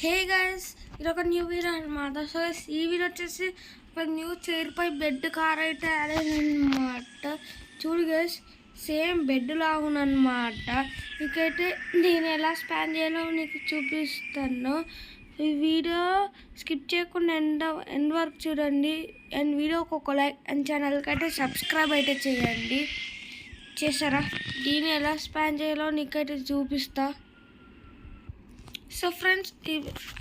Hey guys, ఇది ఒక new video అనమాట. సో ఈ వీడియో వచ్చేసి ఒక న్యూ చైర్ పై బెడ్ కార్ అయితే అనమాట. చూడు గైస్, సేమ్ బెడ్ లాగునమాట. నీకైతే నేను ఎలా స్పాన్ చేయాలో నీకు చూపిస్తాను. ఈ వీడియో స్కిప్ చేయకుండా ఎండ్ వరకు చూడండి. అండ్ వీడియోకి ఒక లైక్ అండ్ ఛానల్కి అయితే సబ్స్క్రైబ్ అయితే చేయండి. చేస్తారా? దీన్ని ఎలా స్పాన్ చేయాలో నీకైతే చూపిస్తా. సో ఫ్రెండ్స్, ఈ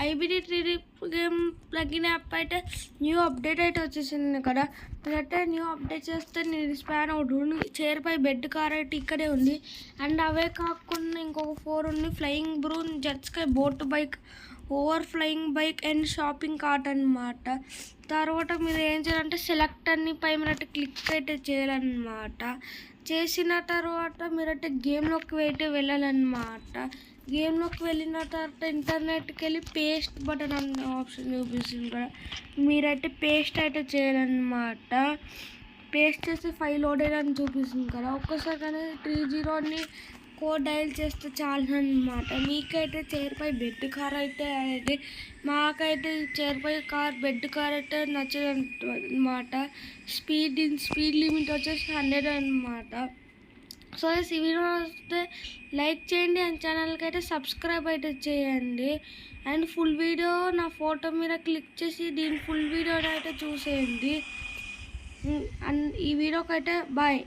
IBD 3D game plugin app అయితే న్యూ అప్డేట్ అయితే వచ్చేసింది కదా. మీరైతే న్యూ అప్డేట్ చేస్తే నేను స్పాన్ అవుతుంది. చైర్ పై బెడ్ కార్ అయితే ఇక్కడే ఉంది. అండ్ అవే కాకుండా ఇంకొక 4 ఉంది. Flying Bruyn, jet sky, boat bike, over flying bike and shopping cart అనమాట. తర్వాత మీరు ఏం చేయాలంటే సెలెక్ట్ అన్ని పై మీరైతే క్లిక్ అయితే చేయాలన్నమాట. చేసిన తర్వాత మీరైతే గేమ్లోకి అయితే వెళ్ళాలన్నమాట. గేమ్లోకి వెళ్ళిన తర్వాత ఇంటర్నెట్కి వెళ్ళి పేస్ట్ బటన్ అనే ఆప్షన్ చూపిస్తుంది కదా. మీరైతే పేస్ట్ అయితే చేయాలన్నమాట. పేస్ట్ చేస్తే ఫైల్ లోడ్ అయ్యని చూపిస్తుంది కదా. ఒక్కసారి కానీ 30ని కోడ్ డైల్ చేస్తే చాలు అనమాట. మీకైతే చైర్ పై బెడ్ కార్ అయితే మాకైతే చైర్ పై బెడ్ కార్ అయితే నచ్చదు అనమాట. స్పీడ్ లిమిట్ వచ్చేసి 100 అనమాట. సో ఈ వీడియో వస్తే లైక్ చేయండి అండ్ ఛానల్కి అయితే సబ్స్క్రైబ్ అయితే చేయండి. అండ్ ఫుల్ వీడియో నా ఫోటో మీద క్లిక్ చేసి దీని ఫుల్ వీడియో అయితే చూసేయండి. అండ్ ఈ వీడియోకి అయితే బాయ్.